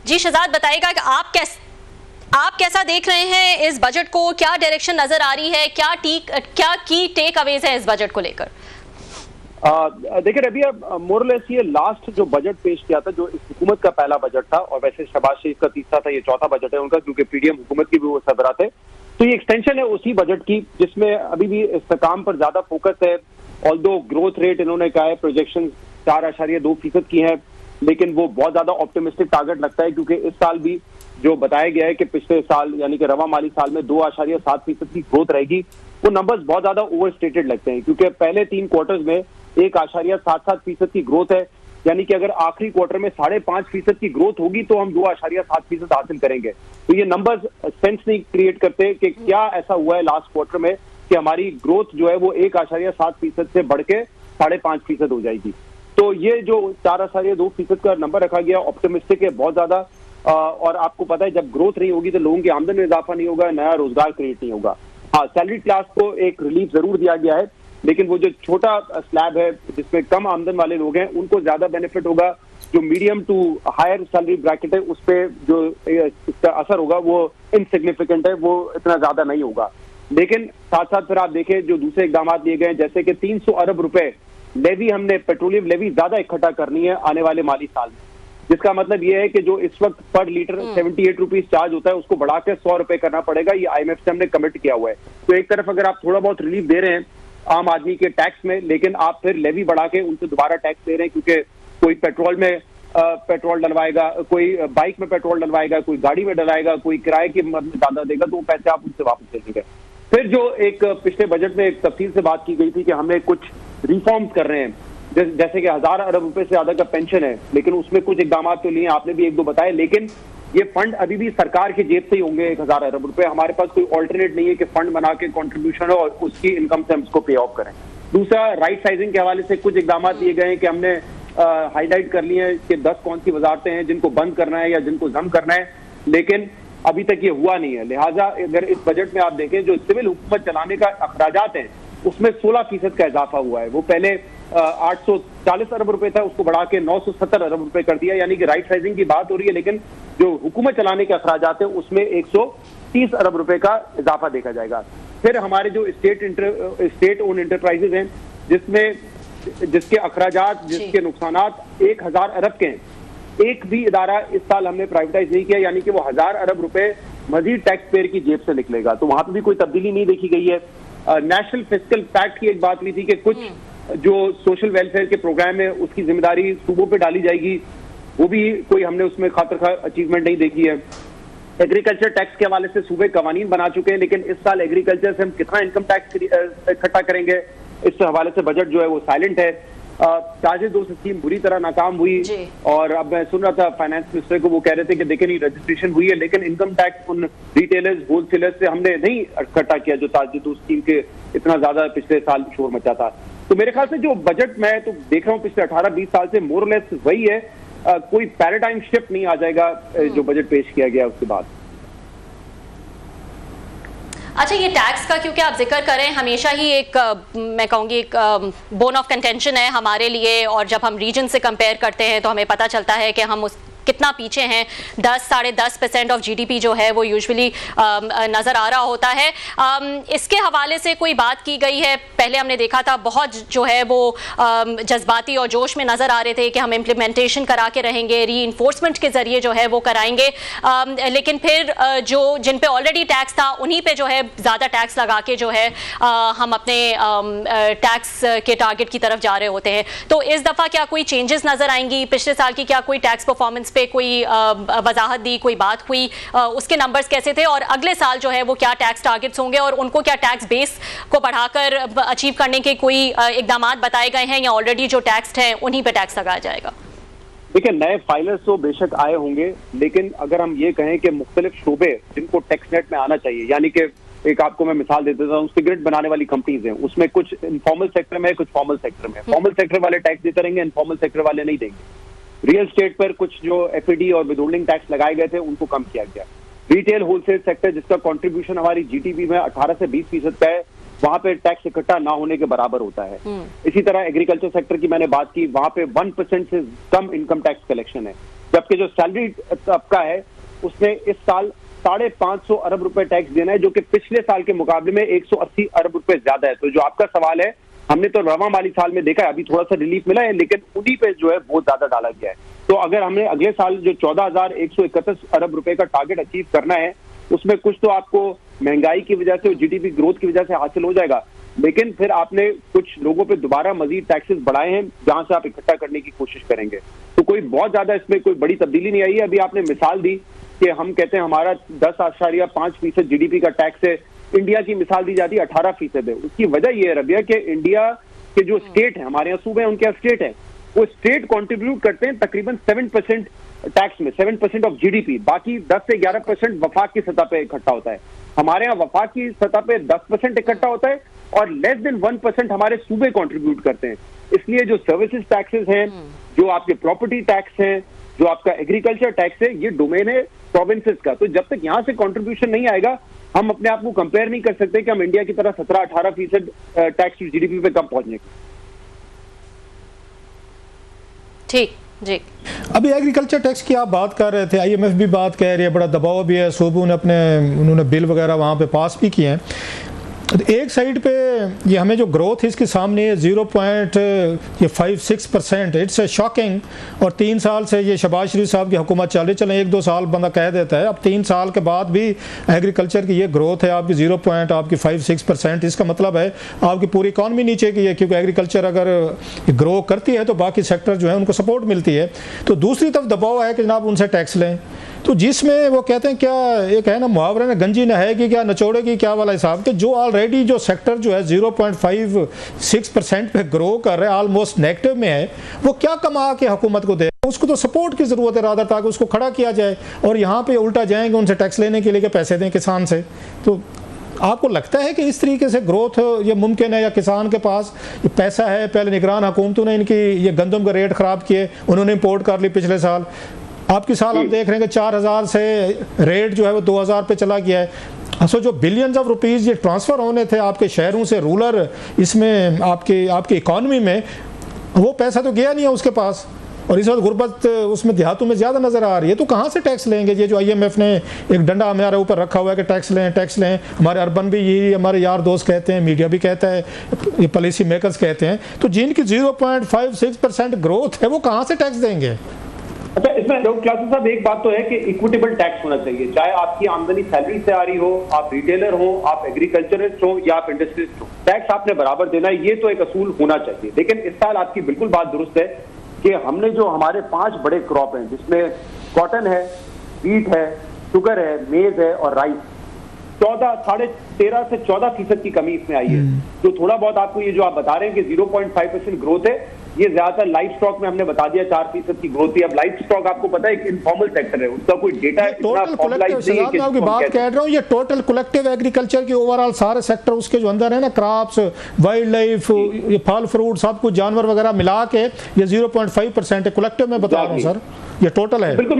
जी शहजाद, बताइएगा कि आप कैसा देख रहे हैं इस बजट को, क्या डायरेक्शन नजर आ रही है, क्या की टेक अवेज है इस बजट को लेकर? देखिए रबिया, मोरलेस ये लास्ट जो बजट पेश किया था, जो इस हुकूमत का पहला बजट था, और वैसे शहबाज शरीफ का तीसरा था, ये चौथा बजट है उनका, क्योंकि पीडीएम हुकूमत की भी वो सरबराह थे। तो ये एक्सटेंशन है उसी बजट की, जिसमें अभी भी इस्तेकाम पर ज्यादा फोकस है। ऑल्दो ग्रोथ रेट इन्होंने कहा है, प्रोजेक्शन 4.2% की है, लेकिन वो बहुत ज्यादा ऑप्टिमिस्टिक टारगेट लगता है, क्योंकि इस साल भी जो बताया गया है कि पिछले साल यानी कि रवा माली साल में 2.7% की ग्रोथ रहेगी, वो नंबर्स बहुत ज्यादा ओवरस्टेटेड लगते हैं, क्योंकि पहले 3 क्वार्टर्स में 1.77% की ग्रोथ है। यानी कि अगर आखिरी क्वार्टर में 5.5% की ग्रोथ होगी तो हम 2.7% हासिल करेंगे। तो ये नंबर्स सेंस नहीं क्रिएट करते कि क्या ऐसा हुआ है लास्ट क्वार्टर में कि हमारी ग्रोथ जो है वो 1.7% से बढ़ के 5.5% हो जाएगी। तो ये जो 4.2% का नंबर रखा गया ऑप्टिमिस्टिक है बहुत ज्यादा। और आपको पता है जब ग्रोथ नहीं होगी तो लोगों की आमदनी में इजाफा नहीं होगा, नया रोजगार क्रिएट नहीं होगा। हाँ, सैलरी क्लास को एक रिलीफ जरूर दिया गया है, लेकिन वो जो छोटा स्लैब है जिसमें कम आमदन वाले लोग हैं उनको ज्यादा बेनिफिट होगा। जो medium to higher salary bracket है उस पर जो इसका असर होगा वो इनसिग्निफिकेंट है, वो इतना ज्यादा नहीं होगा। लेकिन साथ साथ फिर आप देखें जो दूसरे इकदाम लिए गए, जैसे कि 300 अरब रुपए लेवी, हमने पेट्रोलियम लेवी ज्यादा इकट्ठा करनी है आने वाले माली साल में, जिसका मतलब ये है कि जो इस वक्त पर लीटर 78 रुपीज चार्ज होता है उसको बढ़ा के 100 रुपए करना पड़ेगा। ये IMF से हमने कमिट किया हुआ है। तो एक तरफ अगर आप थोड़ा बहुत रिलीफ दे रहे हैं आम आदमी के टैक्स में, लेकिन आप फिर लेवी बढ़ा के उनसे दोबारा टैक्स दे रहे हैं, क्योंकि कोई पेट्रोल में पेट्रोल डलवाएगा, कोई बाइक में पेट्रोल डलवाएगा, कोई गाड़ी में डलवाएगा, कोई किराए की ज्यादा देगा, तो वो पैसे आप उनसे वापस ले लेंगे। फिर जो एक पिछले बजट में एक तफसील से बात की गई थी कि हमें कुछ रिफॉर्म्स कर रहे हैं, जैसे कि 1000 अरब रुपए से ज्यादा का पेंशन है, लेकिन उसमें कुछ इकदाम तो लिए, आपने भी 1-2 बताए, लेकिन ये फंड अभी भी सरकार की जेब से ही होंगे। 1000 अरब रुपए, हमारे पास कोई ऑल्टरनेट नहीं है कि फंड बना के कॉन्ट्रीब्यूशन हो और उसकी इनकम से हम इसको पे ऑफ करें। दूसरा, राइट साइजिंग के हवाले से कुछ इकदाम लिए गए हैं कि हमने हाईलाइट कर लिए हैं कि 10 कौन सी वजारतें हैं जिनको बंद करना है या जिनको जम करना है, लेकिन अभी तक ये हुआ नहीं है। लिहाजा अगर इस बजट में आप देखें जो सिविल हुकूमत चलाने का अखराजात हैं उसमें 16% का इजाफा हुआ है। वो पहले 840 अरब रुपए था, उसको बढ़ा के 970 अरब रुपए कर दिया। यानी कि राइट साइजिंग की बात हो रही है, लेकिन जो हुकूमत चलाने के अखराजात है उसमें 130 अरब रुपए का इजाफा देखा जाएगा। फिर हमारे जो स्टेट ओन एंटरप्राइजेज हैं जिसके अखराजात, जिसके नुकसानात 1000 अरब के हैं, एक भी इदारा इस साल हमने प्राइवेटाइज नहीं किया, यानी कि वो 1000 अरब रुपए मजीद टैक्स पेयर की जेब से निकलेगा। तो वहां पर भी कोई तब्दीली नहीं देखी गई है। नेशनल फिस्कल पैक्ट की एक बात हुई थी कि कुछ जो सोशल वेलफेयर के प्रोग्राम है उसकी जिम्मेदारी सूबों पे डाली जाएगी, वो भी कोई हमने उसमें खातिर खा अचीवमेंट नहीं देखी है। एग्रीकल्चर टैक्स के हवाले से सूबे कवानीन बना चुके हैं, लेकिन इस साल एग्रीकल्चर से हम कितना इनकम टैक्स इकट्ठा करेंगे इस हवाले से बजट जो है वो साइलेंट है। ताजे 2 स्कीम बुरी तरह नाकाम हुई, और अब मैं सुन रहा था फाइनेंस मिनिस्टर को, वो कह रहे थे कि देखें नहीं रजिस्ट्रेशन हुई है, लेकिन इनकम टैक्स उन रिटेलर्स होलसेलर्स से हमने नहीं इकट्ठा किया जो ताजे 2 स्कीम के इतना ज्यादा पिछले साल शोर मचा था। तो मेरे ख्याल से जो बजट मैं तो देख रहा हूँ पिछले 18-20 साल से मोरलेस वही है, कोई पैराडाइम शिफ्ट नहीं आ जाएगा जो बजट पेश किया गया उसके बाद। अच्छा, ये टैक्स का क्योंकि आप जिक्र करें, हमेशा ही एक मैं कहूँगी एक बोन ऑफ कंटेंशन है हमारे लिए, और जब हम रीजन से कंपेयर करते हैं तो हमें पता चलता है कि हम उस कितना पीछे हैं। 10-10.5% ऑफ जीडीपी जो है वो यूजुअली नज़र आ रहा होता है। इसके हवाले से कोई बात की गई है? पहले हमने देखा था बहुत जो है वो जज्बाती और जोश में नज़र आ रहे थे कि हम इम्प्लीमेंटेशन करा के रहेंगे, री इन्फोर्समेंट के ज़रिए जो है वो कराएंगे, लेकिन फिर जो जिन पे ऑलरेडी टैक्स था उन्हीं पे जो है ज़्यादा टैक्स लगा के जो है हम अपने टैक्स के टारगेट की तरफ जा रहे होते हैं। तो इस दफ़ा क्या कोई चेंजेस नज़र आएंगी? पिछले साल की क्या कोई टैक्स परफॉर्मेंस पे कोई वजाहत दी, कोई बात हुई, उसके नंबर्स कैसे थे, और अगले साल जो है वो क्या टैक्स टारगेट्स होंगे, और उनको क्या टैक्स बेस को बढ़ाकर अचीव करने के कोई इकदाम बताए गए हैं, या ऑलरेडी जो टैक्स हैं उन्हीं पे टैक्स लगाया जाएगा? देखिए, नए फाइलर्स तो बेशक आए होंगे, लेकिन अगर हम ये कहें कि मुख्तलिफ शोबे जिनको टैक्स नेट में आना चाहिए, यानी कि एक आपको मैं मिसाल दे देता हूँ, सिगरेट बनाने वाली कंपनीज हैं, उसमें कुछ इनफॉर्मल सेक्टर में है, कुछ फॉर्मल सेक्टर में। फॉर्मल सेक्टर वाले टैक्स देते रहेंगे, इनफॉर्मल सेक्टर वाले नहीं देंगे। रियल स्टेट पर कुछ जो एफईडी और विदहोल्डिंग टैक्स लगाए गए थे उनको कम किया गया। रिटेल होलसेल सेक्टर जिसका कंट्रीब्यूशन हमारी जीडीपी में 18 से 20% का है, वहां पे टैक्स इकट्ठा ना होने के बराबर होता है। इसी तरह एग्रीकल्चर सेक्टर की मैंने बात की, वहां पे 1% से कम इनकम टैक्स कलेक्शन है। जबकि जो सैलरी तबका है उसने इस साल 550 अरब रुपए टैक्स देना है, जो कि पिछले साल के मुकाबले में 180 अरब रुपए ज्यादा है। तो जो आपका सवाल है, हमने तो रवा माली साल में देखा है, अभी थोड़ा सा रिलीफ मिला है, लेकिन उन्हीं पे जो है बहुत ज्यादा डाला गया है। तो अगर हमने अगले साल जो 14,131 अरब रुपए का टारगेट अचीव करना है, उसमें कुछ तो आपको महंगाई की वजह से और जीडीपी ग्रोथ की वजह से हासिल हो जाएगा, लेकिन फिर आपने कुछ लोगों पे दोबारा मजीद टैक्सेस बढ़ाए हैं जहां से आप इकट्ठा करने की कोशिश करेंगे। तो कोई बहुत ज्यादा इसमें कोई बड़ी तब्दीली नहीं आई है। अभी आपने मिसाल दी कि हम कहते हैं हमारा 10.5% जीडीपी का टैक्स है, इंडिया की मिसाल दी जाती है 18% है। उसकी वजह यह है रबिया कि इंडिया के जो स्टेट है, हमारे यहाँ सूबे हैं, उनके यहाँ स्टेट है, वो स्टेट कंट्रीब्यूट करते हैं तकरीबन 7% टैक्स में, 7% ऑफ जीडीपी। बाकी 10 से 11% वफाक की सतह पे इकट्ठा होता है। हमारे यहाँ वफाक की सतह पे 10% इकट्ठा होता है और लेस देन 1% हमारे सूबे कंट्रीब्यूट करते हैं। इसलिए जो सर्विसेज टैक्सेस हैं, जो आपके प्रॉपर्टी टैक्स हैं, जो आपका एग्रीकल्चर टैक्स है, ये डोमेन है प्रोविंसेस का। तो जब तक यहाँ से कंट्रीब्यूशन नहीं आएगा, हम अपने आप को कंपेयर नहीं कर सकते कि हम इंडिया की तरह 17-18% टैक्स टू जीडीपी पे कब पहुंचने। ठीक जी, अभी एग्रीकल्चर टैक्स की आप बात कर रहे थे, आईएमएफ भी बात कह रही है, बड़ा दबाव भी है, सूबों ने उन्होंने बिल वगैरह वहाँ पे पास भी किए हैं। एक साइड पे ये हमें जो ग्रोथ इसके सामने है 0.56%, इट्स ए शॉकिंग। और 3 साल से ये शहबाज शरीफ साहब की हुकूमत चल रही, चलें 1-2 साल बंदा कह देता है, अब 3 साल के बाद भी एग्रीकल्चर की ये ग्रोथ है आपकी 0.56%। इसका मतलब है आपकी पूरी इकॉनमी नीचे की है, क्योंकि एग्रीकल्चर अगर ग्रो करती है तो बाकी सेक्टर जो है उनको सपोर्ट मिलती है। तो दूसरी तरफ दबाव है कि जनाब उनसे टैक्स लें, तो जिसमें वो कहते हैं क्या एक है ना मुहावरे में, गंजी नहाएगी क्या नचोड़ेगी क्या वाला हिसाब, कि जो ऑलरेडी जो सेक्टर जो है 0.56% पे ग्रो कर रहे हैं, ऑलमोस्ट नेगेटिव में है, वो क्या कमा के हुकूमत को दे, उसको तो सपोर्ट की ज़रूरत है रादर, ताकि उसको खड़ा किया जाए। और यहाँ पे उल्टा जाएंगे उनसे टैक्स लेने के लिए कि पैसे दें किसान से। तो आपको लगता है कि इस तरीके से ग्रोथ ये मुमकिन है, या किसान के पास ये पैसा है? पहले निगरान हुकूमतों ने इनकी ये गंदम का रेट ख़राब किए, उन्होंने इम्पोर्ट कर ली पिछले साल। आपकी साल हम देख रहे हैं कि 4,000 से रेट जो है वो 2,000 पे चला गया है। असो जो बिलियंस ऑफ रुपीज़ ये ट्रांसफ़र होने थे आपके शहरों से रूरल इसमें आपकी इकॉनमी में, वो पैसा तो गया नहीं है उसके पास। और इस वक्त गुर्बत उसमें देहातों में ज़्यादा नज़र आ रही है। तो कहाँ से टैक्स लेंगे? ये जो IMF ने एक डंडा हमारे ऊपर रखा हुआ है कि टैक्स लें, हमारे अर्बन भी यही हमारे यार दोस्त कहते हैं, मीडिया भी कहता है, ये पॉलिसी मेकर्स कहते हैं। तो जिनकी 0.56% ग्रोथ है वो कहाँ से टैक्स देंगे? अच्छा, इसमें डॉक्टर क्लासी साहब एक बात तो है कि इक्विटेबल टैक्स होना चाहिए, चाहे आपकी आमदनी सैलरी से आ रही हो, आप रिटेलर हो, आप एग्रीकल्चरिस्ट हो या आप इंडस्ट्रियलिस्ट हो, टैक्स आपने बराबर देना है, ये तो एक असूल होना चाहिए। लेकिन इस साल आपकी बिल्कुल बात दुरुस्त है कि हमने जो हमारे 5 बड़े क्रॉप हैं, जिसमें कॉटन है, व्हीट है, शुगर है, मेज है और राइस, 13.5 से 14% की कमी इसमें आई है। तो थोड़ा बहुत आपको ये जो आप बता रहे हैं कि 0.5% ग्रोथ है, ये ज्यादातर लाइफ स्टॉक में हमने बता दिया 4% की ग्रोथ थी। अब लाइफ स्टॉक आपको पता है एक इनफॉर्मल सेक्टर है, उसका कोई डेटा टोटल कलेक्टिव की बात कह रहा हूँ, ये टोटल कलेक्टिव एग्रीकल्चर के ओवरऑल सारे सेक्टर उसके जो अंदर है ना, क्रॉप्स, वाइल्ड लाइफ, ये फल फ्रूट सब कुछ जानवर वगैरह मिला के ये 0.5% है। कलेक्टिव में बता रहा हूँ सर, ये टोटल है। बिल्कुल,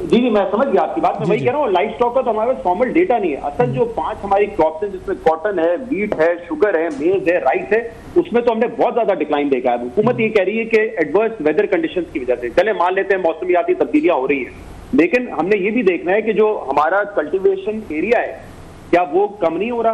जी मैं समझ गया आपकी बात, मैं वही कह रहा हूँ, लाइफ स्टॉक का तो हमारे पास फॉर्मल डेटा नहीं है। असल जो 5 हमारी क्रॉप्स हैं, जिसमें कॉटन है, व्हीट है, शुगर है, मेज है, राइस है, उसमें तो हमने बहुत ज्यादा डिक्लाइन देखा है। हुकूमत ये कह रही है कि एडवर्स वेदर कंडीशंस की वजह से, चले मान लेते हैं मौसमियाती तब्दीलियां हो रही हैं, लेकिन हमने ये भी देखना है कि जो हमारा कल्टीवेशन एरिया है, क्या वो कम नहीं हो रहा?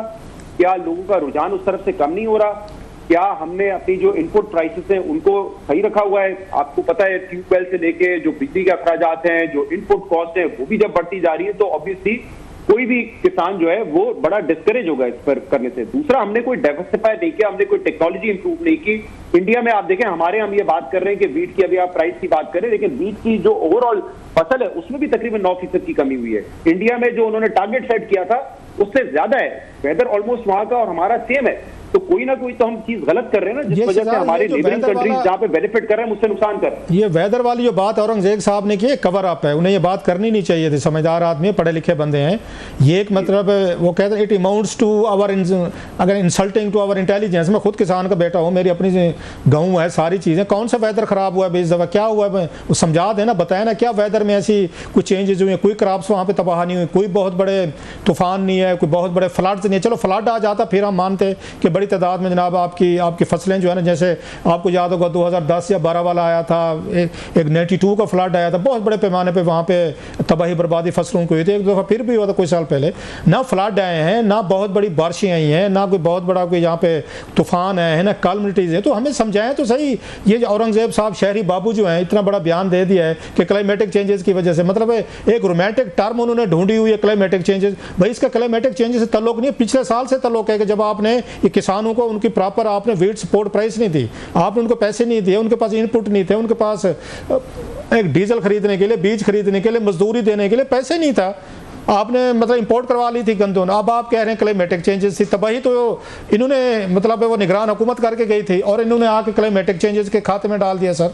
क्या लोगों का रुझान उस तरफ से कम नहीं हो रहा? क्या हमने अपनी जो इनपुट प्राइसेस हैं उनको सही रखा हुआ है? आपको पता है ट्यूबवेल से लेके जो बिजली के अखराजात हैं, जो इनपुट कॉस्ट है, वो भी जब बढ़ती जा रही है तो ऑब्वियसली कोई भी किसान जो है वो बड़ा डिस्करेज होगा इस पर करने से। दूसरा, हमने कोई डाइवर्सिफाई नहीं किया, हमने कोई टेक्नोलॉजी इंप्रूव नहीं की। इंडिया में आप देखें, हमारे हम ये बात कर रहे हैं कि वीट की, अभी आप प्राइस की बात करें, लेकिन वीट की जो ओवरऑल फसल है उसमें भी तकरीबन 9% की कमी हुई है। इंडिया में जो उन्होंने टारगेट सेट किया था उससे ज्यादा है। वेदर ऑलमोस्ट वहां का और हमारा सेम है। तो कोई ना कोई तो हम चीज गलत कर रहे हैं ना, जिस वजह से हमारे नेबरिंग कंट्रीज जहां पे बेनिफिट कर रहे हैं उससे नुकसान कर रहे हैं। ये वेदर वाली जो बात औरंगजेब साहब ने की, कवर अप है, उन्हें ये बात करनी नहीं चाहिए थी। समझदार आदमी, पढ़े लिखे बंदे हैं। ये एक मतलब वो कहते हैं इट अमाउंट्स टू आवर, अगर इंसल्टिंग टू आवर इंटेलिजेंस। मैं खुद किसान का बेटा हूँ, मेरी अपनी गाँव है, सारी चीज़ें। कौन सा वेदर खराब हुआ है इस दफ़ा, क्या हुआ है वो समझा देना, बताया ना क्या वेदर में ऐसी कुछ चेंजेस हुए हैं, कोई क्रॉप्स वहाँ पे तबाह नहीं हुई, कोई बहुत बड़े तूफान नहीं है, कोई बहुत बड़े फ्लड्स नहीं है। चलो फ्लड आ जाता फिर हम मानते कि बड़ी बड़ी तादाद में जनाब आपकी फसलें जो है ना, जैसे आपको याद होगा 2010 या 12 वाला आया था, एक 92 का फ्लड आया था, बहुत बड़े पैमाने पे वहाँ पे तबाही बर्बादी फसलों को हुई थी। एक दफ़ा फिर भी हुआ था कुछ साल पहले। ना फ्लड आए हैं, ना बहुत बड़ी बारिशें आई हैं, ना कोई बहुत बड़ा कोई यहाँ पे तूफान आए हैं, ना कैलमिटीज़ हैं। तो हमें समझाएं तो सही। ये औरंगजेब साहब शहरी बाबू जो हैं इतना बड़ा बयान दे दिया है कि क्लाइमेटिक चेंजेस की वजह से, मतलब एक रोमांटिक टर्म उन्होंने ढूंढी हुई है क्लाइमेटिक चेंजेस। भाई इसका क्लाइमेटिक चेंजेस से ताल्लुक नहीं है, पिछले साल से ताल्लुक है कि जब आपने ये किसानों को उनकी प्रॉपर आपने वीट सपोर्ट प्राइस नहीं दी, आपने उनको पैसे नहीं दिए, उनके पास इनपुट नहीं थे, उनके पास एक डीजल खरीदने के लिए, बीज खरीदने के लिए, मजदूरी देने के लिए पैसे नहीं था, आपने मतलब इंपोर्ट करवा ली थी गंदम। अब आप कह रहे हैं क्लाइमेटिक चेंजेस थी, तबाही तो इन्होंने मतलब वो निगरान हुकूमत करके गई थी और इन्होंने आके क्लाइमेटिक चेंजेस के खाते में डाल दिया। सर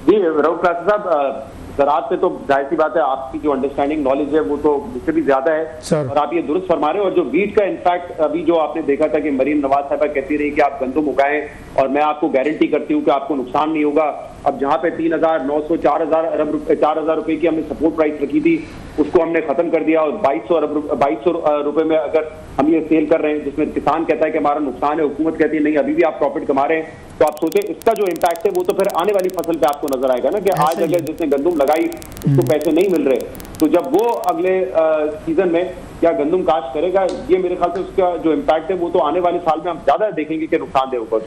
जी रऊफ कासिम साहब, ज़राअत पे तो जाहिर सी बात है आपकी जो अंडरस्टैंडिंग नॉलेज है वो तो मुझसे भी ज्यादा है सर, और आप ये दुरुस्त फरमा रहे हो। और जो वीट का इनफैक्ट अभी जो आपने देखा था कि मरीम नवाज साहबा कहती रही कि आप गंदम उगाएं और मैं आपको गारंटी करती हूँ कि आपको नुकसान नहीं होगा। अब जहाँ पे 3,900 4,000 रुपए की हमने सपोर्ट प्राइस रखी थी उसको हमने खत्म कर दिया और 2,200 रुपए में अगर हम ये सेल कर रहे हैं, जिसमें किसान कहता है कि हमारा नुकसान है, हुकूमत कहती है नहीं अभी भी आप प्रॉफिट कमा रहे हैं। तो आप सोचें इसका जो इम्पैक्ट है वो तो फिर आने वाली फसल पे आपको नजर आएगा ना कि आज अगर जिसने गंदम लगाई उसको पैसे नहीं मिल रहे, तो जब वो अगले सीजन में क्या गंदम काश्त करेगा, ये मेरे ख्याल से उसका जो इम्पैक्ट है वो तो आने वाले साल में हम ज्यादा देखेंगे कि नुकसानदेह होगा।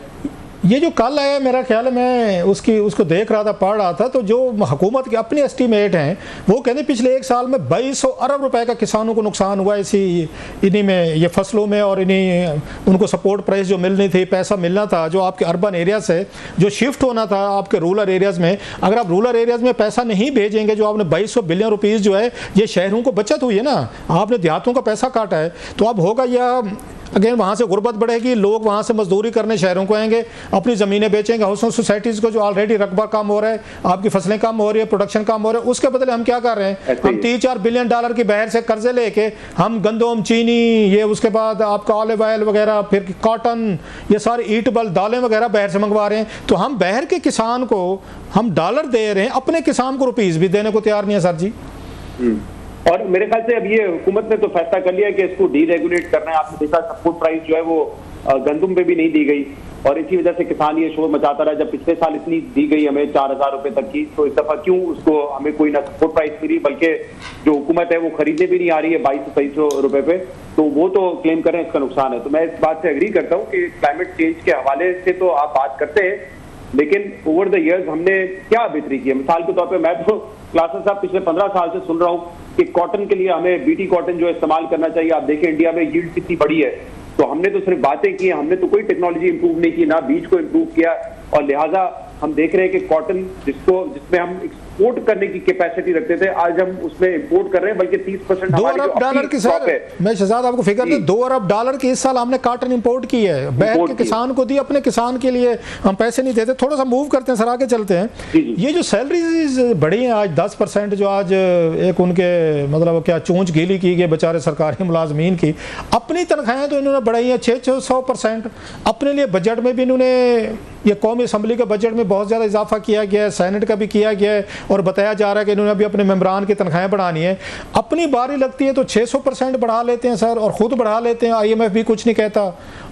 ये जो कल आया मेरा ख्याल है, मैं उसको देख रहा था, पढ़ रहा था, तो जो हुकूमत के अपने एस्टीमेट हैं वो कहते हैं पिछले एक साल में 2200 अरब रुपए का किसानों को नुकसान हुआ इन्हीं में, ये फसलों में, और इन्हीं उनको सपोर्ट प्राइस जो मिलनी थी, पैसा मिलना था जो आपके अर्बन एरिया से जो शिफ्ट होना था आपके रूरल एरियाज़ में। अगर आप रूरल एरियाज़ में पैसा नहीं भेजेंगे, जो आपने 2200 बिलियन रुपीज़ जो है ये शहरों को बचत हुई है ना, आपने देहातों का पैसा काटा है, तो अब होगा यह अगेन वहाँ से गुर्बत बढ़ेगी, लोग वहाँ से मजदूरी करने शहरों को आएंगे, अपनी ज़मीनें बेचेंगे, हाउसिंग सोसाइटीज़ को जो ऑलरेडी रकबा कम हो रहा है, आपकी फसलें कम हो रही है, प्रोडक्शन कम हो रहा है, उसके बदले हम क्या कर रहे हैं, हम 3-4 बिलियन डॉलर की बाहर से कर्जे लेके हम गंदम, चीनी, ये उसके बाद आपका ऑलिव ऑयल वगैरह, फिर कॉटन, ये सारी ईटबल दालें वगैरह बाहर से मंगवा रहे हैं। तो हम बाहर के किसान को हम डॉलर दे रहे हैं, अपने किसान को रुपीज़ भी देने को तैयार नहीं है सर जी। और मेरे ख्याल से अब ये हुकूमत ने तो फैसला कर लिया कि इसको डीरेगुलेट करना है। आपने देखा सपोर्ट प्राइस जो है वो गंदम पे भी नहीं दी गई और इसी वजह से किसान ये शोर मचाता रहा। जब पिछले साल इतनी दी गई हमें 4,000 रुपए तक की, तो इस दफा क्यों उसको हमें कोई ना सपोर्ट प्राइस मिली, बल्कि जो हुकूमत है वो खरीदने भी नहीं आ रही है 2200-2300 रुपए पे, तो वो तो क्लेम करें इसका नुकसान है। तो मैं इस बात से एग्री करता हूँ कि क्लाइमेट चेंज के हवाले से तो आप बात करते हैं, लेकिन ओवर द ईयर्स हमने क्या बेहतरी की है। मिसाल के तौर पर मैं तो क्लासेस साहब पिछले 15 साल से सुन रहा हूँ कि कॉटन के लिए हमें बीटी कॉटन जो इस्तेमाल करना चाहिए। आप देखें इंडिया में यील्ड कितनी बड़ी है, तो हमने तो सिर्फ बातें की, हमने तो कोई टेक्नोलॉजी इंप्रूव नहीं की, ना बीज को इंप्रूव किया, और लिहाजा हम देख रहे हैं कि कॉटन जिसमें हम एक्सपोर्ट करने की कैपेसिटी रखते थे, आज हम उसमें इंपोर्ट कर रहे हैं, बल्कि 30% $2 अरब की सर, मैं शहजाद आपको फिगर दे, $2 अरब की इस साल हमने कॉटन इंपोर्ट की है, बाहर के किसान को दी, अपने किसान के लिए हम पैसे नहीं देते। थोड़ा सा मूव करते हैं सर, आगे चलते हैं। ये जो सैलरीज बढ़ी हैं आज 10%, जो आज एक उनके मतलब क्या चोंच गीली की गई बेचारे सरकारी मुलाजमीन की, अपनी तनख्वाहें तो इन्होंने बढ़ाई हैं 600%। अपने लिए बजट में भी इन्होंने, ये कौमी असम्बली के बजट में बहुत ज़्यादा इजाफा किया गया है, सेनेट का भी किया गया है, और बताया जा रहा है कि इन्होंने अभी अपने मेंबरान की तनख्वाहें बढ़ानी है। अपनी बारी लगती है तो 600% बढ़ा लेते हैं सर, और ख़ुद बढ़ा लेते हैं, IMF भी कुछ नहीं कहता।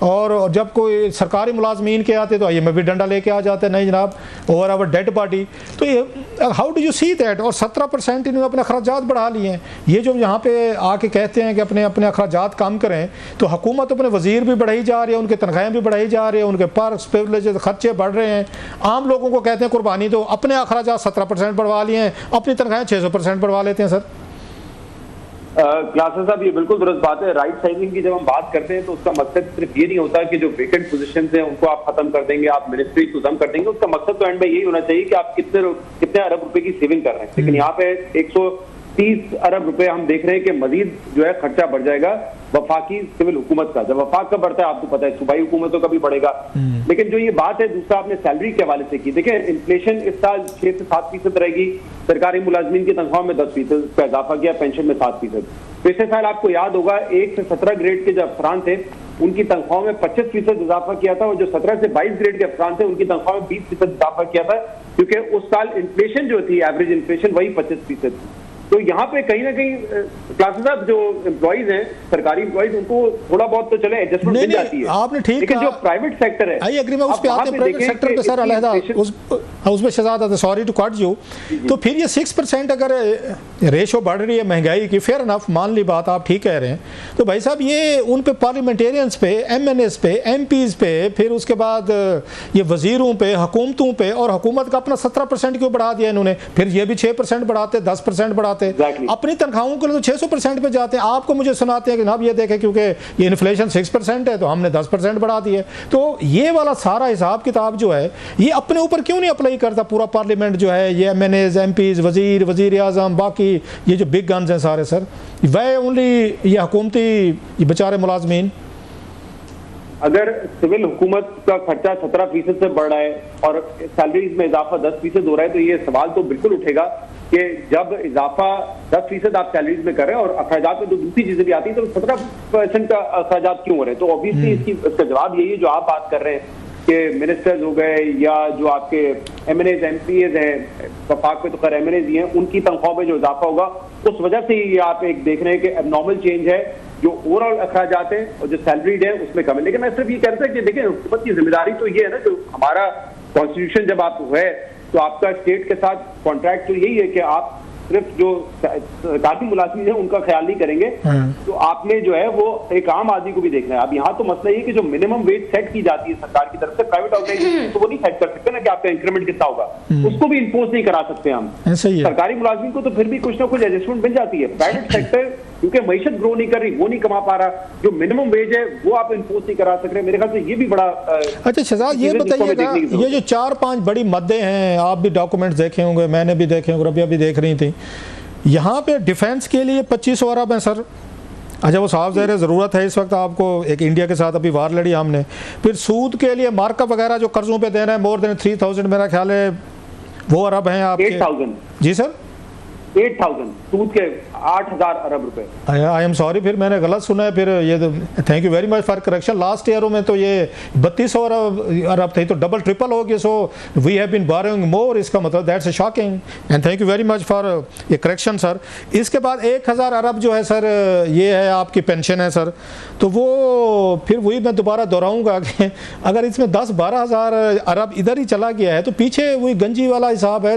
और जब कोई सरकारी मुलाजमीन के आते तो IMF भी डंडा लेके आ जाते हैं, नहीं जनाब ओवर आवर डेड बॉडी। तो ये how do you see that. और 17% इन्होंने अपने अखराजात बढ़ा लिए हैं। ये जो यहाँ पे आके कहते हैं कि अपने अपने अखराजात कम करें, तो हुकूमत अपने वजीर भी बढ़ाई जा रही है, उनकी तनख्वाहें भी बढ़ाई जा रही है, उनके पर्क्स प्रिविलेज खर्चे बढ़ रहे हैं। आम लोगों को कहते हैं कुर्बानी, तो अपने अखराजात 17% बढ़वा लिए हैं, अपनी तनख्वाहें 600% बढ़वा लेते हैं सर। क्लासेस साहब ये बिल्कुल दुरुस्त बात है। राइट साइजिंग की जब हम बात करते हैं तो उसका मकसद सिर्फ ये नहीं होता कि जो वेकेंट पोजीशंस हैं उनको आप खत्म कर देंगे, आप मिनिस्ट्री को खत्म कर देंगे। उसका मकसद तो एंड में यही होना चाहिए कि आप कितने अरब रुपए की सेविंग कर रहे हैं। लेकिन यहाँ पे 130 अरब रुपए हम देख रहे हैं कि मजीद जो है खर्चा बढ़ जाएगा वफाकी सिविल हुकूमत का। जब वफाक का बढ़ता है आपको पता है सूबाई हुकूमतों का भी बढ़ेगा। लेकिन जो ये बात है दूसरा आपने सैलरी के हवाले से की, देखिए इन्फ्लेशन इस साल 6 से 7% रहेगी, सरकारी मुलाजमीन की तनख्वाह में 10% का इजाफा किया, पेंशन में 7%। पिछले साल आपको याद होगा 1 से 17 ग्रेड के जो अफसरान थे उनकी तनख्वाह में 25% इजाफा किया था, और जो 17 से 22 ग्रेड के अफसरान थे उनकी तनख्वाह में 20% इजाफा किया था, क्योंकि उस साल इन्फ्लेशन जो थी एवरेज इन्फ्लेशन वही 25% थी। तो यहाँ पे कहीं ना कहीं क्लासेस साहब जो एम्प्लॉइज हैं, सरकारी एम्प्लॉइज, उनको थोड़ा बहुत तो चले एडजस्टमेंट मिल जाती है। आपने ठीक लेकिन जो प्राइवेट सेक्टर है, आई एग्री में उस पे आते हैं, प्राइवेट सेक्टर पे सर अलहदा उसमें शहजाद आता, सॉरी टू कट यू। तो फिर ये 6% अगर रेशो बढ़ रही है महंगाई की, फेयर इनफ, मान ली बात, आप ठीक कह रहे हैं, तो भाई साहब ये उन पे पार्लियामेंटेरियंस पे, MNS पे, MPs पे, फिर उसके बाद ये वजीरों पे, हुकूमतों पे, और हुकूमत का अपना 17% क्यों बढ़ा दिया इन्होंने, फिर ये भी 6% बढ़ाते, 10% बढ़ाते, अपनी तनख्वाहों के लिए तो 600% पे जाते हैं, आपको मुझे सुनाते हैं कि ना ये देखें क्योंकि ये इन्फ्लेशन 6% है तो हमने 10% बढ़ा दिए। तो ये वाला सारा हिसाब किताब जो है ये अपने ऊपर क्यों नहीं अप्लाई करता पूरा पार्लियामेंट जो है, ये MNAs, MPs, वजीर आजम, बाकी ये जो बिग गन्स हैं सारे सर, वह ओनली ये हुकूमती ये बेचारे मुलाजमीन। अगर सिविल हुकूमत का खर्चा 17% से बढ़ रहा है और सैलरीज में इजाफा 10% हो रहा है, तो ये सवाल तो बिल्कुल उठेगा कि जब इजाफा 10% आप सैलरीज में कर रहे हैं और अखराजात में तो दूसरी चीजें भी आती हैं, तो 17% का अखराजात क्यों हो रहे हैं? तो ऑब्वियसली इसका जवाब यही है जो आप बात कर रहे हैं कि मिनिस्टर्स हो गए या जो आपके MNAs, MPs हैं, वफाक पे तो खैर MNAs ही हैं, उनकी तनख्वाह में जो इजाफा होगा उस वजह से ही आप एक देख रहे हैं कि एबनॉर्मल चेंज है, जो ओवरऑल अखराजात है और जो सैलरीड है उसमें कम है। लेकिन मैं सिर्फ ये कहता हूं कि देखिए हुकूमत की जिम्मेदारी तो ये है ना, जो हमारा कॉन्स्टिट्यूशन जब आप है तो आपका स्टेट के साथ कॉन्ट्रैक्ट तो यही है कि आप सिर्फ जो सरकारी मुलाजिम है उनका ख्याल नहीं करेंगे, तो आपने जो है वो एक आम आदमी को भी देखना है। अब यहाँ तो मसला ये कि जो मिनिमम वेज सेट की जाती है सरकार की तरफ से, प्राइवेट ऑर्गेनाइजेशन तो वो नहीं सेट कर सकते ना कि आपका इंक्रीमेंट कितना होगा, उसको भी इम्पोज नहीं करा सकते हम। सरकारी मुलाजिम को तो फिर भी कुछ ना कुछ एडजस्टमेंट मिल जाती है। प्राइवेट सेक्टर क्योंकि मईशत ग्रो नहीं कर रही, वो नहीं कमा पा रहा, जो मिनिमम वेज है वो आप इम्पोज नहीं करा सक रहे। मेरे ख्याल से ये भी बड़ा अच्छा शहजाद ये बताइएगा, ये जो 4-5 बड़ी मद्दें हैं, आप भी डॉक्यूमेंट्स देखे होंगे, मैंने भी देखे होंगे, रबिया भी देख रही थी, यहाँ पे डिफेंस के लिए 2500 अरब है सर। अच्छा वो साफ ज़ाहिर ज़रूरत है इस वक्त आपको, एक इंडिया के साथ अभी वार लड़ी हमने, फिर सूद के लिए मार्कअप वगैरह जो कर्जों पे दे रहे हैं मोर देन 3000 मेरा ख्याल है वो अरब हैं आपके। 8000 जी सर, 8000 सूद के 8000 अरब रुपए। आई एम सॉरी, फिर मैंने गलत सुना है, फिर ये thank you very much for correction. Last ईयरों में तो ये 3200 अरब थे, तो डबल ट्रिपल हो गया। So we have been borrowing more, इसका मतलब that's shocking and thank you very much for ये करेक्शन सर। इसके बाद 1000 अरब जो है सर ये है आपकी पेंशन है सर, तो वो फिर वही मैं दोबारा दोहराऊंगा कि अगर इसमें 10-12 हज़ार अरब इधर ही चला गया है तो पीछे वही गंजी वाला हिसाब है,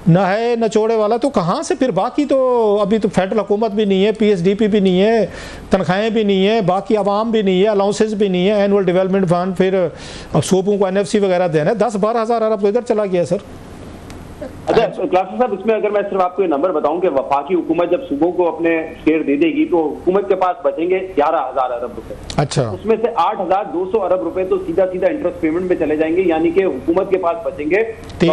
न है नचोड़े वाला, तो कहाँ से फिर बाकी? तो अभी तो फेडरल हुकूमत भी नहीं है, PSDP भी नहीं है, तनख्वाहें भी नहीं है, बाकी आवाम भी नहीं है, अलाउंसेस भी नहीं है, एनुअल डेवलपमेंट फंड, फिर सूबों को NFC वगैरह देना है, 10-12 हज़ार अरब तो इधर चला गया सर। अच्छा क्लासेस साहब, इसमें अगर मैं सिर्फ आपको ये नंबर बताऊं कि वफाकी हुकूमत जब सूबों को अपने शेयर दे देगी तो हुकूमत के पास बचेंगे 11,000 अरब रुपए। अच्छा, उसमें से 8,200 अरब रुपए तो सीधा सीधा इंटरेस्ट पेमेंट में चले जाएंगे, यानी कि हुकूमत के पास बचेंगे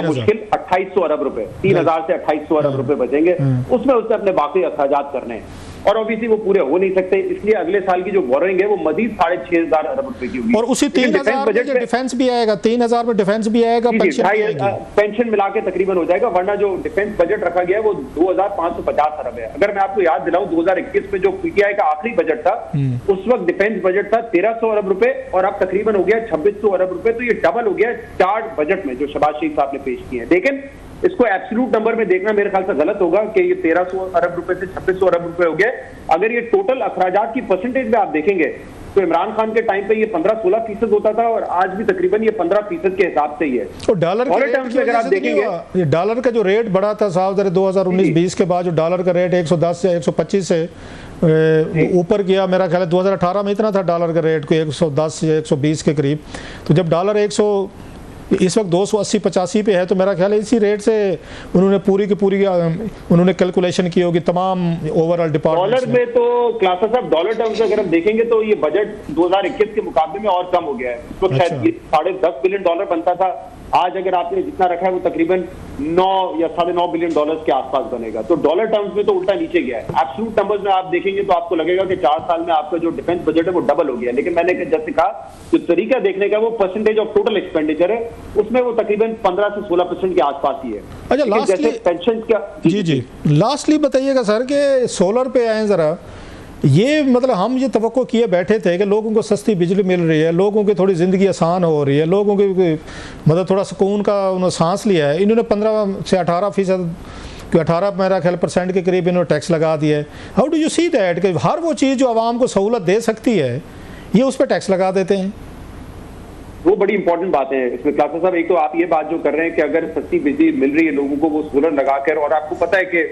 मुश्किल 2800 अरब रुपए, 3000 से 2800 अरब रुपए बचेंगे। उसमें उससे अपने बाकी अखराजात करने हैं और ऑब्वियसली वो पूरे हो नहीं सकते, इसलिए अगले साल की जो बोरिंग है वो मजीद 6,500 अरब रुपए की होगी। और उसी 3,000 बजट में डिफेंस भी आएगा, 3,000 में डिफेंस भी आएगा, पेंशन मिला के तकरीबन हो जाएगा, वरना जो डिफेंस बजट रखा गया है वो 2,550 अरब है। अगर मैं आपको याद दिलाऊं 2021 में जो PTI का आखिरी बजट था उस वक्त डिफेंस बजट था 1,300 अरब रुपए और अब तकरीबन हो गया 2,600 अरब रुपए, तो ये डबल हो गया 4 बजट में जो शहबाज शरीफ साहब ने पेश किए हैं। लेकिन इसको एब्सोल्यूट नंबर में देखना मेरे ख्याल से गलत होगा कि ये 1,300 अरब रुपए से 2,600 अरब रुपए हो गए। अगर ये टोटल अखराजात की परसेंटेज में आप देखेंगे तो इमरान खान के टाइम पे ये 15-16% होता था और आज भी तकरीबन ये 15% के हिसाब से ही है। तो डॉलर टर्म्स में अगर आप देखेंगे ये डॉलर का जो रेट बढ़ा था साहब 2019-20 के बाद, जो डॉलर का रेट 110 से 125 से ऊपर गया, मेरा ख्याल है 2018 में इतना था डॉलर का रेट को 110 या 120 के करीब, तो जब डॉलर इस वक्त 280-85 पे है, तो मेरा ख्याल है इसी रेट से उन्होंने पूरी की पूरी उन्होंने कैलकुलेशन की होगी तमाम ओवरऑल डिपार्टमेंट। डॉलर में तो क्लासेस साहब डॉलर टर्म्स में अगर हम देखेंगे तो ये बजट 2021 के मुकाबले में और कम हो गया है। तो शायद $10.5 बिलियन बनता था, आज अगर आपने जितना रखा है वो तकरीबन 9 या $9.5 बिलियन के आसपास बनेगा। तो डॉलर टर्म्स में तो उल्टा नीचे गया है। एब्सोल्यूट नंबर्स में आप देखेंगे तो आपको लगेगा कि 4 साल में आपका जो डिफेंस बजट है वो डबल हो गया। लेकिन मैंने जैसे कहा जो तरीका देखने का वो परसेंटेज ऑफ टोटल एक्सपेंडिचर है उसमें वो तकरीबन 15 से 16% के आसपास ही है। अच्छा लास्टली पेंशन क्या जी लास्टली बताइएगा सर कि सोलर पे आए जरा, ये मतलब हम ये तवक्को किए बैठे थे कि लोगों को सस्ती बिजली मिल रही है, लोगों की थोड़ी ज़िंदगी आसान हो रही है, लोगों की मतलब थोड़ा सुकून का उन्होंने सांस लिया है, इन्होंने 15 से 18% कि 18 मेरा ख्याल % के करीब इन्होंने टैक्स लगा दिया है। How do you see that कि हर वो चीज़ जो आवाम को सहूलत दे सकती है ये उस पर टैक्स लगा देते हैं। वो बड़ी इंपॉर्टेंट बात है इसमें क्लासा साहब। एक तो आप ये बात जो कर रहे हैं कि अगर सस्ती बिजली मिल रही है लोगों को वो सोलर लगाकर, और आपको पता है कि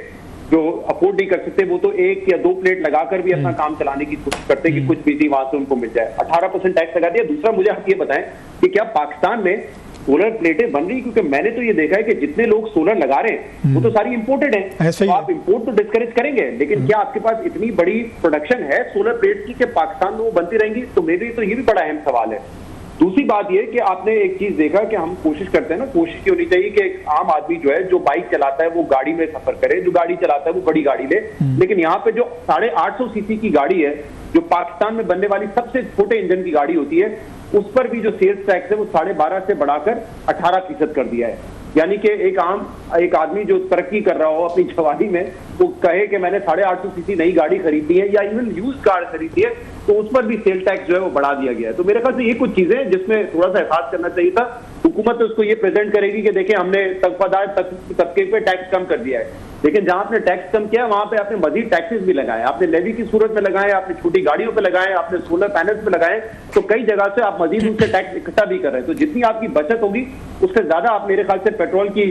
जो अफोर्ड नहीं कर सकते वो तो 1 या 2 प्लेट लगाकर भी अपना काम चलाने की कोशिश करते हैं कि कुछ बिजली वहां से उनको मिल जाए। 18% टैक्स लगा दिया। दूसरा मुझे आप ये बताएं कि क्या पाकिस्तान में सोलर प्लेटें बन रही, क्योंकि मैंने तो ये देखा है कि जितने लोग सोलर लगा रहे हैं वो तो सारी इंपोर्टेड है। तो आप इंपोर्ट तो डिस्करेज करेंगे, लेकिन क्या आपके पास इतनी बड़ी प्रोडक्शन है सोलर प्लेट की कि पाकिस्तान में वो बनती रहेंगी? तो मेरे लिए तो ये भी बड़ा अहम सवाल है। दूसरी बात ये कि आपने एक चीज देखा कि हम कोशिश करते हैं ना, कोशिश की होनी चाहिए कि एक आम आदमी जो है जो बाइक चलाता है वो गाड़ी में सफर करे, जो गाड़ी चलाता है वो बड़ी गाड़ी ले। लेकिन यहाँ पे जो 850 सीसी की गाड़ी है, जो पाकिस्तान में बनने वाली सबसे छोटे इंजन की गाड़ी होती है, उस पर भी जो सेल्स टैक्स है वो 12.5 से बढ़ाकर 18% कर दिया है। यानी कि एक आदमी जो तरक्की कर रहा हो अपनी जवानी में, वो कहे कि मैंने 850 सीसी नई गाड़ी खरीदी है या इवन यूज कार खरीदी है, तो उस पर भी सेल टैक्स जो है वो बढ़ा दिया गया है। तो मेरे ख्याल से ये कुछ चीजें जिसमें थोड़ा सा एहसास करना चाहिए था। हुकूमत तो उसको ये प्रेजेंट करेगी कि देखिए हमने तबकादार तबके पे टैक्स कम कर दिया है, लेकिन जहां आपने टैक्स कम किया वहां पे आपने मजीद टैक्सेस भी लगाए। आपने लेवी की सूरत में लगाए, आपने छोटी गाड़ियों पे लगाए, आपने सोलर पैनल्स पे लगाए, तो कई जगह से आप मजीद उनसे टैक्स इकट्ठा भी कर रहे हैं। तो जितनी आपकी बचत होगी उससे ज्यादा आप मेरे ख्याल से पेट्रोल की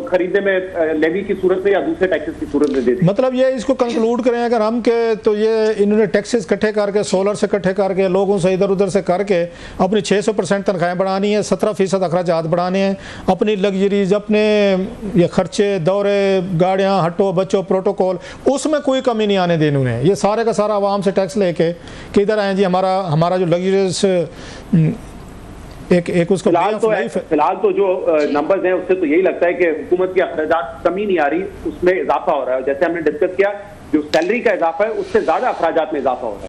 खरीदने में लेवी की सूरत में या दूसरे टैक्सेस की सूरत में दे दें। मतलब ये इसको कंक्लूड करें अगर हम के, तो ये इन्होंने टैक्सेस इकट्ठे करके, सोलर से इकट्ठे करके, लोगों से इधर उधर से करके अपनी 600% तनख्वाहें बढ़ानी है, 17% अखराजात बढ़ाने हैं, अपनी लग्जरीज, अपने ये खर्चे, दौरे, गाड़ियाँ, हटो बच्चों, प्रोटोकॉल, उसमें कोई कमी नहीं आने देनी उन्हें। ये सारे का सारा आवाम से टैक्स लेके कि इधर आए जी हमारा जो लग्जरीज एक उसको फिलहाल तो जो नंबर्स हैं उससे तो यही लगता है कि हुकूमत की अखराजात कमी नहीं आ रही, उसमें इजाफा हो रहा है। जैसे हमने डिस्कस किया, जो सैलरी का इजाफा है उससे ज्यादा अखराजात में इजाफा हो रहा है।